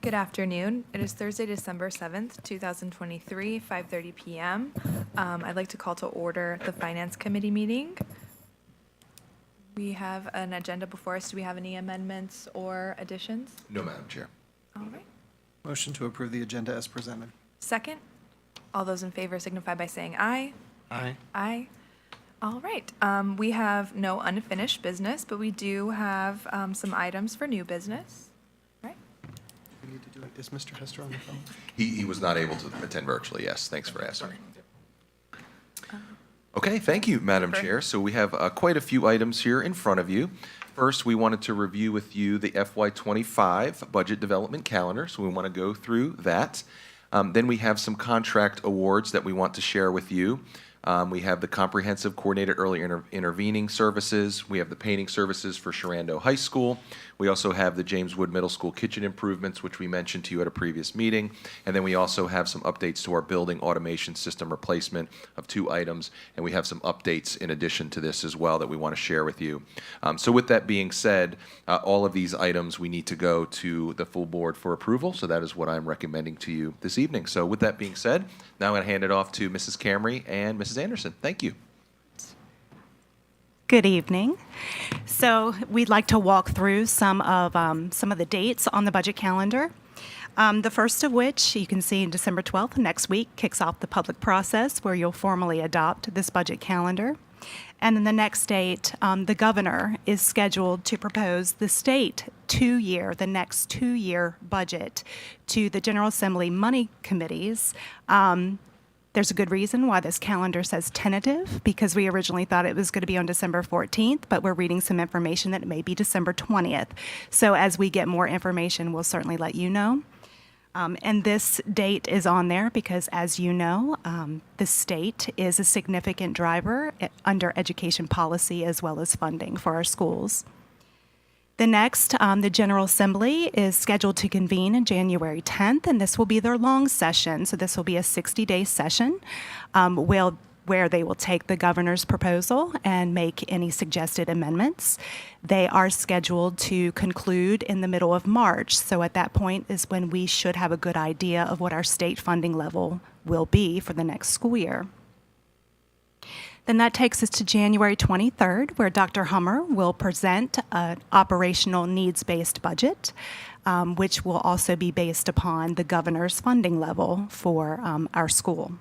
Good afternoon. It is Thursday, December 7th, 2023, 5:30 p.m. I'd like to call to order the Finance Committee meeting. We have an agenda before us. Do we have any amendments or additions? No, Madam Chair. All right. Motion to approve the agenda as presented. Second, all those in favor signify by saying aye. Aye. Aye. All right. We have no unfinished business, but we do have some items for new business. Right? We need to do it. Is Mr. Hester on the phone? He was not able to attend virtually, yes. Thanks for asking. Okay, thank you, Madam Perfect. Chair. So we have quite a few items here in front of you. First, we wanted to review with you the FY25 budget development calendar, so we want to go through that. Then we have some contract awards that we want to share with you. We have the Comprehensive Coordinated Early Intervening Services. We have the painting services for Sharando High School. We also have the James Wood Middle School kitchen improvements, which we mentioned to you at a previous meeting. And then we also have some updates to our building automation system replacement of 2 items. And we have some updates in addition to this as well that we want to share with you. So with that being said, all of these items we need to go to the full board for approval. So that is what I'm recommending to you this evening. So with that being said, now I'm going to hand it off to Mrs. Camry and Mrs. Anderson. Thank you. Good evening. So we'd like to walk through some of the dates on the budget calendar. The first of which you can see December 12th, next week, kicks off the public process where you'll formally adopt this budget calendar. And then the next date, the governor is scheduled to propose the the next 2-year budget to the General Assembly money committees. There's a good reason why this calendar says tentative, because we originally thought it was going to be on December 14th, but we're reading some information that it may be December 20th. So as we get more information, we'll certainly let you know. And this date is on there because, as you know, the state is a significant driver under education policy as well as funding for our schools. The next, the General Assembly is scheduled to convene on January 10th, and this will be their long session. So this will be a 60-day session where they will take the governor's proposal and make any suggested amendments. They are scheduled to conclude in the middle of March. So at that point is when we should have a good idea of what our state funding level will be for the next school year. Then that takes us to January 23rd, where Dr. Hummer will present an operational needs-based budget, which will also be based upon the governor's funding level for our school.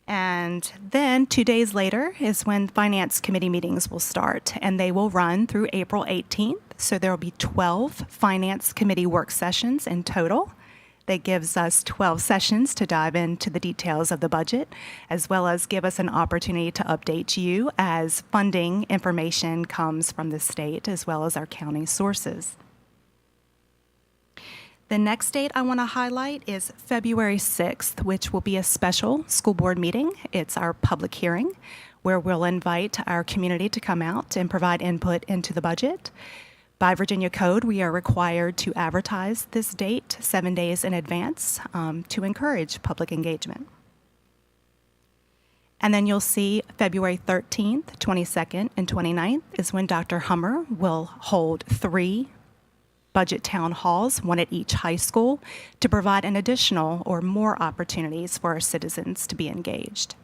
And then 2 days later is when Finance Committee meetings will start, and they will run through April 18th. So there will be 12 Finance Committee work sessions in total. That gives us 12 sessions to dive into the details of the budget, as well as give us an opportunity to update you as funding information comes from the state as well as our county sources. The next date I want to highlight is February 6th, which will be a special school board meeting. It's our public hearing where we'll invite our community to come out and provide input into the budget. By Virginia Code, we are required to advertise this date 7 days in advance to encourage public engagement. And then you'll see February 13th, 22nd, and 29th is when Dr. Hummer will hold 3 budget town halls, 1 at each high school, to provide an additional or more opportunities for our citizens to be engaged.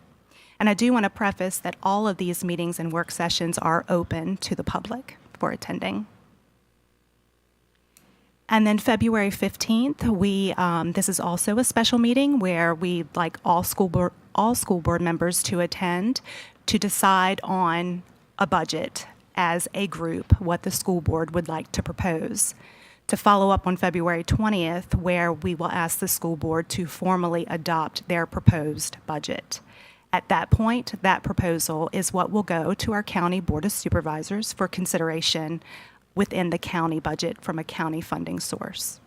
And I do want to preface that all of these meetings and work sessions are open to the public for attending. And then February 15th, this is also a special meeting where we'd like all school board members to attend to decide on a budget as a group, what the school board would like to propose. To follow up on February 20th, where we will ask the school board to formally adopt their proposed budget. At that point, that proposal is what will go to our county board of supervisors for consideration within the county budget from a county funding source.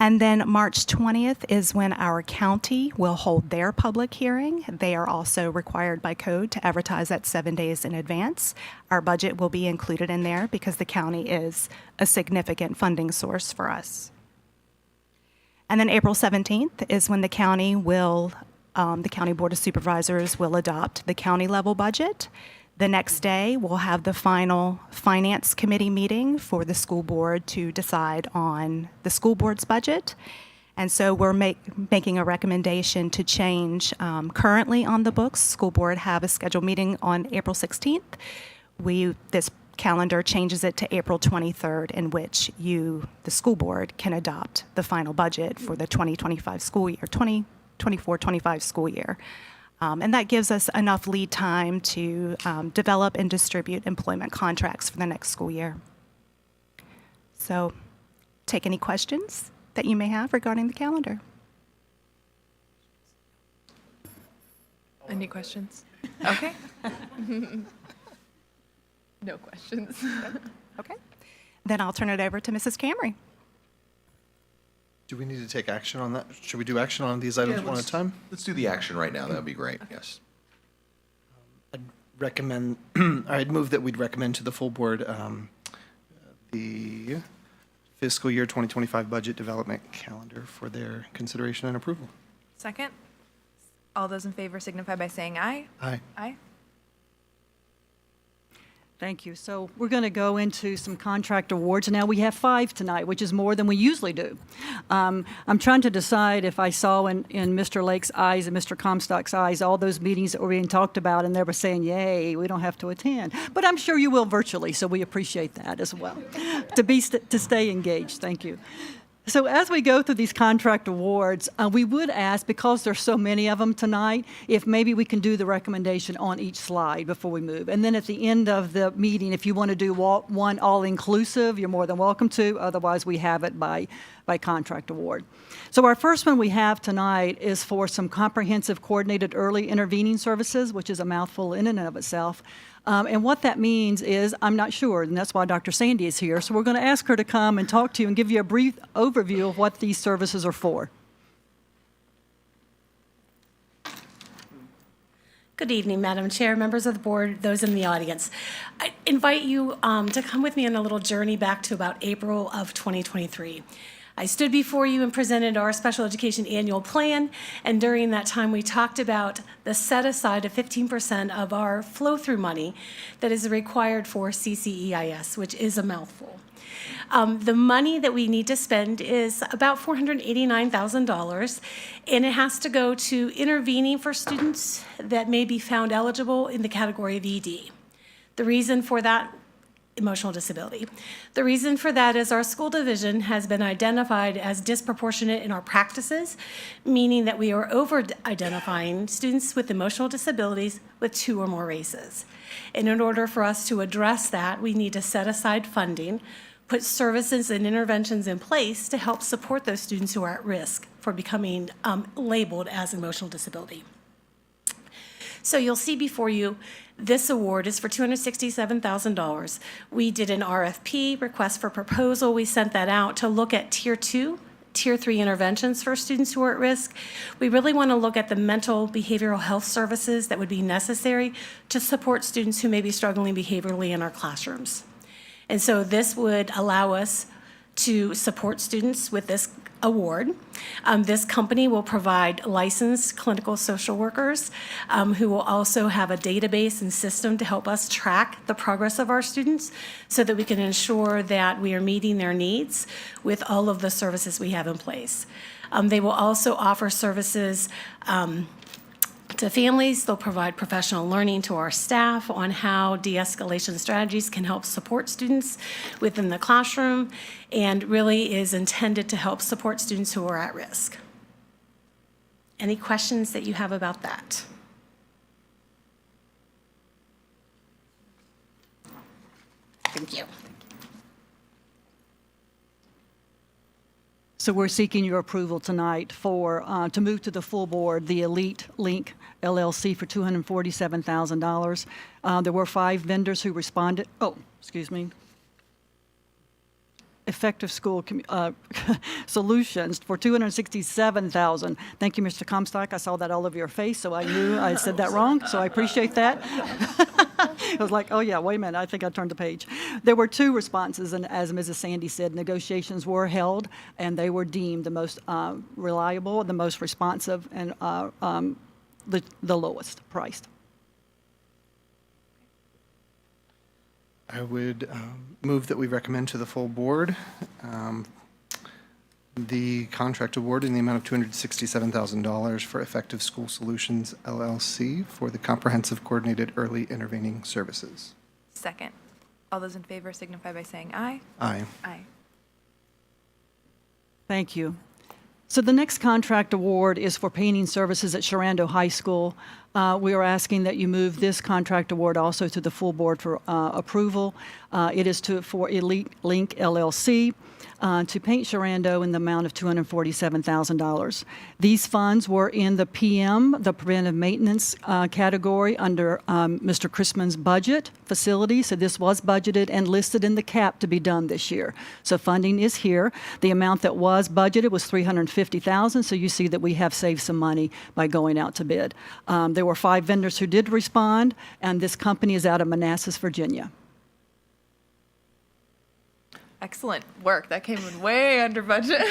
And then March 20th is when our county will hold their public hearing. They are also required by code to advertise that 7 days in advance. Our budget will be included in there because the county is a significant funding source for us. And then April 17th is when the county Board of Supervisors will adopt the county level budget. The next day, we'll have the final Finance Committee meeting for the school board to decide on the school board's budget. And so we're making a recommendation to change currently on the books. School board have a scheduled meeting on April 16th. This calendar changes it to April 23rd, in which you, the school board, can adopt the final budget for the 2025 school year, 2024-25 school year. And that gives us enough lead time to develop and distribute employment contracts for the next school year. So, take any questions that you may have regarding the calendar. Any questions? Okay. No questions. Okay. Then I'll turn it over to Mrs. Camry. Do we need to take action on that? Should we do action on these items one at a time? Let's do the action right now. That would be great, yes. I'd recommend, I'd move that we'd recommend to the full board the fiscal year 2025 budget development calendar for their consideration and approval. Second? All those in favor signify by saying aye. Aye. Aye. Thank you. So we're going to go into some contract awards now. We have 5 tonight, which is more than we usually do. I'm trying to decide if I saw in Mr. Lake's eyes and Mr. Comstock's eyes all those meetings that were being talked about, and they were saying, yay, we don't have to attend. But I'm sure you will virtually, so we appreciate that as well, to stay engaged. Thank you. So as we go through these contract awards, we would ask, because there's so many of them tonight, if maybe we can do the recommendation on each slide before we move. And then at the end of the meeting, if you want to do one all-inclusive, you're more than welcome to. Otherwise, we have it by contract award. So our first one we have tonight is for some comprehensive coordinated early intervening services, which is a mouthful in and of itself. And what that means is, I'm not sure, and that's why Dr. Sandy is here. So we're going to ask her to come and talk to you and give you a brief overview of what these services are for. Good evening, Madam Chair, members of the board, those in the audience. I invite you to come with me on a little journey back to about April of 2023. I stood before you and presented our special education annual plan, and during that time we talked about the set aside of 15% of our flow-through money that is required for CCEIS, which is a mouthful. The money that we need to spend is about $489,000, and it has to go to intervening for students that may be found eligible in the category of ED. The reason for that, emotional disability. The reason for that is our school division has been identified as disproportionate in our practices, meaning that we are over-identifying students with emotional disabilities with 2 or more races. And in order for us to address that, we need to set aside funding, put services and interventions in place to help support those students who are at risk for becoming labeled as emotional disability. So you'll see before you, this award is for $267,000. We did an RFP, request for proposal. We sent that out to look at Tier 2, Tier 3 interventions for students who are at risk. We really want to look at the mental behavioral health services that would be necessary to support students who may be struggling behaviorally in our classrooms. And so this would allow us to support students with this award. This company will provide licensed clinical social workers who will also have a database and system to help us track the progress of our students so that we can ensure that we are meeting their needs with all of the services we have in place. They will also offer services to families. They'll provide professional learning to our staff on how de-escalation strategies can help support students within the classroom, and really is intended to help support students who are at risk. Any questions that you have about that? Thank you. So we're seeking your approval tonight for, to move to the full board, the Elite Link LLC for $247,000. There were 5 vendors who responded. Oh, excuse me. Effective School Solutions for $267,000. Thank you, Mr. Comstock. I saw that all over your face, so I knew I said that wrong, so I appreciate that. I was like, oh yeah, wait a minute, I think I turned the page. There were 2 responses, and as Mrs. Sandy said, negotiations were held, and they were deemed the most reliable, the most responsive, and the lowest priced. I would move that we recommend to the full board the contract award in the amount of $267,000 for Effective School Solutions LLC for the Comprehensive Coordinated Early Intervening Services. Second. All those in favor signify by saying aye. Aye. Aye. Thank you. So the next contract award is for painting services at Sharando High School. We are asking that you move this contract award also to the full board for approval. It is for Elite Link LLC to paint Sharando in the amount of $247,000. These funds were in the PM, the preventive maintenance category under Mr. Chrisman's budget facility. So this was budgeted and listed in the cap to be done this year. So funding is here. The amount that was budgeted was $350,000. So you see that we have saved some money by going out to bid. There were 5 vendors who did respond, and this company is out of Manassas, Virginia. Excellent work. That came in way under budget.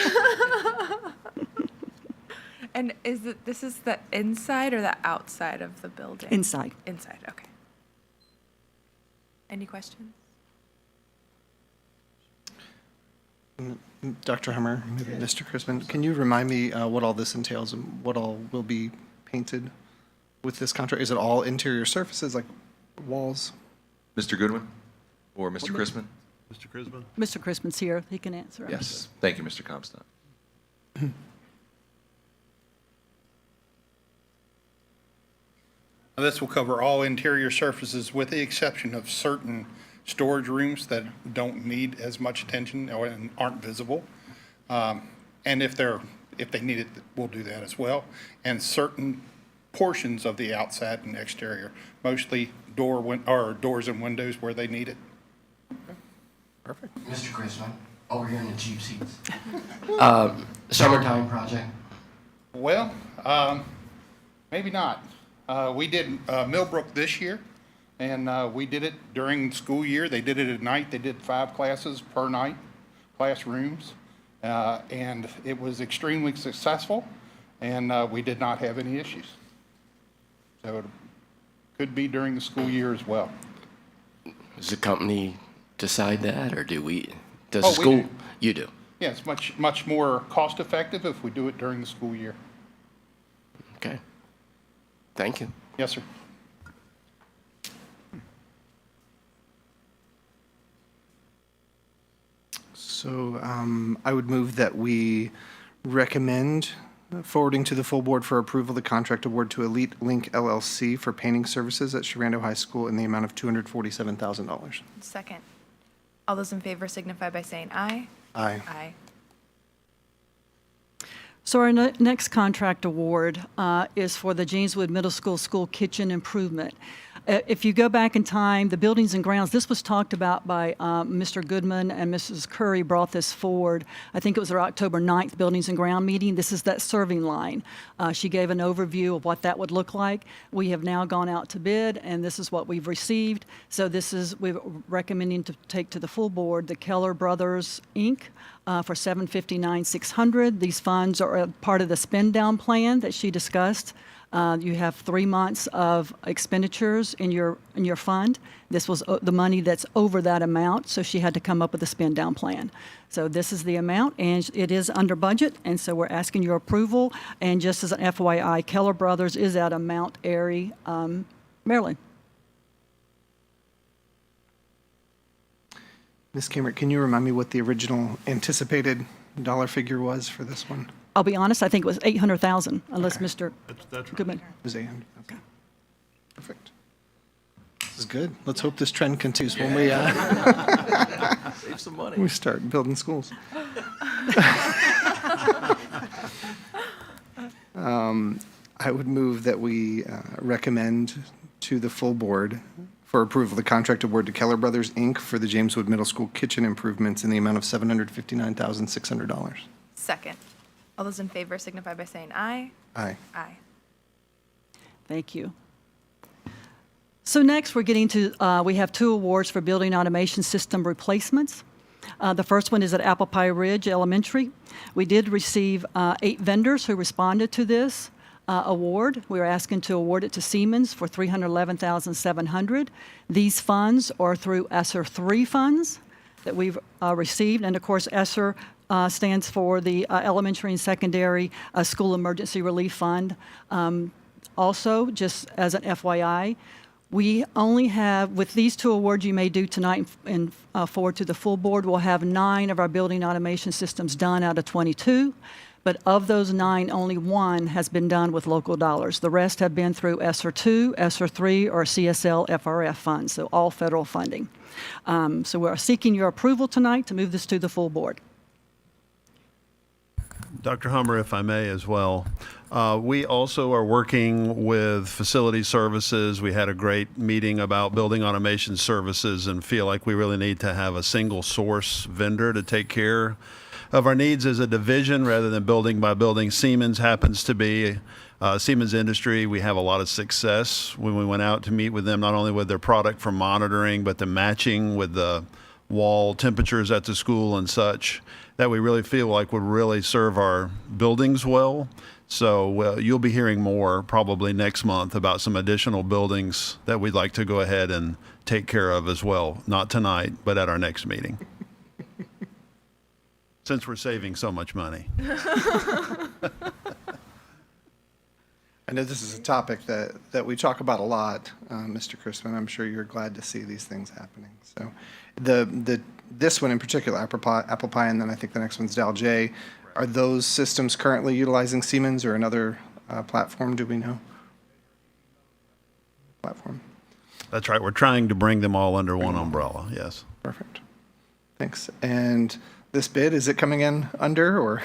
And this is the inside or the outside of the building? Inside. Inside, okay. Any questions? Dr. Hummer, maybe Mr. Chrisman, can you remind me what all this entails and what all will be painted with this contract? Is it all interior surfaces, like walls? Mr. Goodwin or Mr. Chrisman? Mr. Chrisman? Mr. Chrisman's here. He can answer. Yes. Thank you, Mr. Comstock. This will cover all interior surfaces with the exception of certain storage rooms that don't need as much attention or aren't visible. And if they need it, we'll do that as well. And certain portions of the outside and exterior, mostly doors and windows where they need it. Perfect. Mr. Chrisman, over here in the cheap seats. Summertime project. Well, maybe not. We did Millbrook this year, and we did it during school year. They did it at night. They did 5 classes per night, classrooms, and it was extremely successful, and we did not have any issues. So it could be during the school year as well. Does the company decide that, or do we? Does Oh, the we school? do. You do. Yeah, it's much more cost effective if we do it during the school year. Okay. Thank you. Yes, sir. So I would move that we recommend forwarding to the full board for approval the contract award to Elite Link LLC for painting services at Sharando High School in the amount of $247,000. Second. All those in favor signify by saying aye. Aye. Aye. So our next contract award is for the Jameswood Middle School School Kitchen Improvement. If you go back in time, the buildings and grounds, this was talked about by Mr. Goodman and Mrs. Curry brought this forward. I think it was our October 9th Buildings and Ground meeting. This is that serving line. She gave an overview of what that would look like. We have now gone out to bid, and this is what we've received. So we're recommending to take to the full board the Keller Brothers, Inc., for $759,600. These funds are a part of the spend down plan that she discussed. You have 3 months of expenditures in your fund. This was the money that's over that amount, so she had to come up with a spend down plan. So this is the amount, and it is under budget, and so we're asking your approval. And just as an FYI, Keller Brothers is out of Mount Airy, Maryland. Ms. Camert, can you remind me what the original anticipated dollar figure was for this one? I'll be honest, I think it was $800,000, unless Okay. Mr. That's right. Goodman. It was 800. Okay. Perfect. This is good. Let's hope this trend continues when Save some money. we start building schools. I would move that we recommend to the full board for approval the contract award to Keller Brothers, Inc. for the Jameswood Middle School kitchen improvements in the amount of $759,600. Second. All those in favor signify by saying aye. Aye. Aye. Thank you. So next, we're getting to, we have 2 awards for building automation system replacements. The first one is at Apple Pie Ridge Elementary. We did receive 8 vendors who responded to this. award. We're asking to award it to Siemens for $311,700. These funds are through ESSER 3 funds that we've received. And of course, ESSER stands for the Elementary and Secondary School Emergency Relief Fund. Also, just as an FYI, we only have, with these two awards you may do tonight and forward to the full board, we'll have 9 of our building automation systems done out of 22. But of those 9, only 1 has been done with local dollars. The rest have been through ESSER 2, ESSER 3, or CSL FRF funds, so all federal funding. So we're seeking your approval tonight to move this to the full board. Dr. Hummer, if I may as well. We also are working with facility services. We had a great meeting about building automation services and feel like we really need to have a single source vendor to take care of our needs as a division rather than building by building. Siemens happens to be Siemens Industry. We have a lot of success when we went out to meet with them, not only with their product for monitoring, but the matching with the wall temperatures at the school and such, that we really feel like would really serve our buildings well. So you'll be hearing more probably next month about some additional buildings that we'd like to go ahead and take care of as well. Not tonight, but at our next meeting. Since we're saving so much money. I know this is a topic that we talk about a lot, Mr. Crispin. I'm sure you're glad to see these things happening. So this one in particular, Apple Pie, and then I think the next one's Dal J. Are those systems currently utilizing Siemens or another platform? Do we know? Platform. That's right. We're trying to bring them all under one umbrella. Yes. Perfect. Thanks. And this bid, is it coming in under or?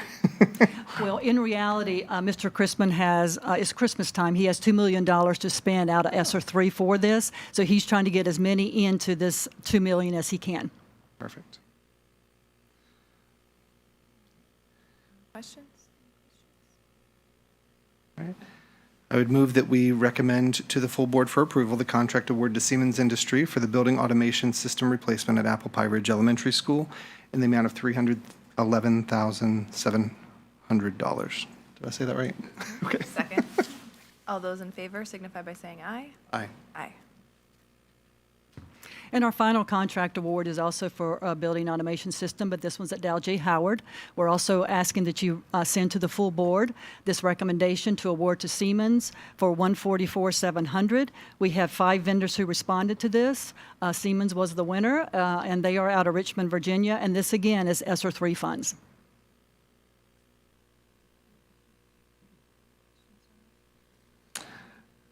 Well, in reality, Mr. Crispin has, it's Christmas time, he has $2 million to spend out of ESSER 3 for this, so he's trying to get as many into this $2 million as he can. Perfect. Questions? All right. I would move that we recommend to the full board for approval the contract award to Siemens Industry for the building automation system replacement at Apple Pie Ridge Elementary School in the amount of $311,700. Did I say that right? Okay. Second. All those in favor signify by saying aye. Aye. Aye. And our final contract award is also for a building automation system, but this one's at Dal J. Howard. We're also asking that you send to the full board this recommendation to award to Siemens for $144,700. We have 5 vendors who responded to this. Siemens was the winner, and they are out of Richmond, Virginia, and this again is ESSER 3 funds.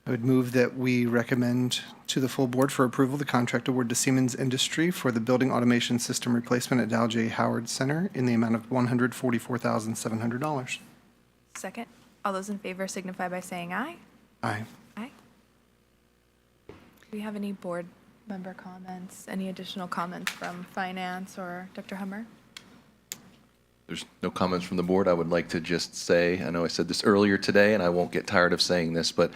I would move that we recommend to the full board for approval the contract award to Siemens Industry for the building automation system replacement at Dal J. Howard Center in the amount of $144,700. Second. All those in favor signify by saying aye. Aye. Aye. Do we have any board member comments? Any additional comments from finance or Dr. Hummer? There's no comments from the board. I would like to just say, I know I said this earlier today, and I won't get tired of saying this, but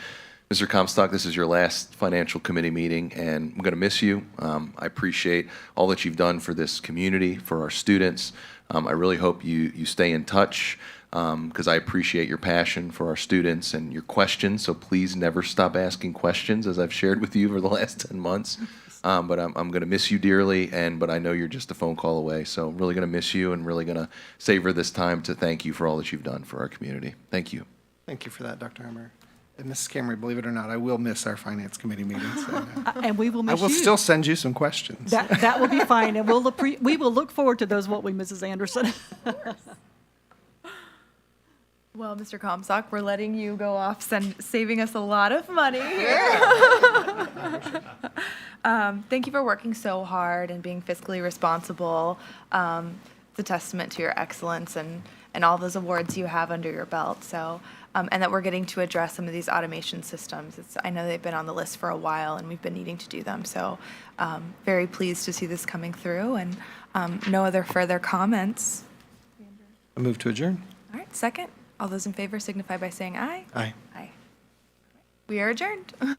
Mr. Comstock, this is your last financial committee meeting, and I'm going to miss you. I appreciate all that you've done for this community, for our students. I really hope you stay in touch because I appreciate your passion for our students and your questions, so please never stop asking questions, as I've shared with you over the last 10 months. But I'm going to miss you dearly, but I know you're just a phone call away, so I'm really going to miss you and really going to savor this time to thank you for all that you've done for our community. Thank you. Thank you for that, Dr. Hummer. And Mrs. Camry, believe it or not, I will miss our finance committee meetings. And we will I miss you. will still send you some questions. That will be fine, and we will look forward to those, won't we, Mrs. Anderson? Well, Mr. Comstock, we're letting you go off, saving us a lot of money here. Thank you for working so hard and being fiscally responsible. It's a testament to your excellence and all those awards you have under your belt. So, and that we're getting to address some of these automation systems. I know they've been on the list for a while, and we've been needing to do them. So, very pleased to see this coming through. And no other further comments. I move to adjourn. All right, second. All those in favor signify by saying aye. Aye. Aye. We are adjourned.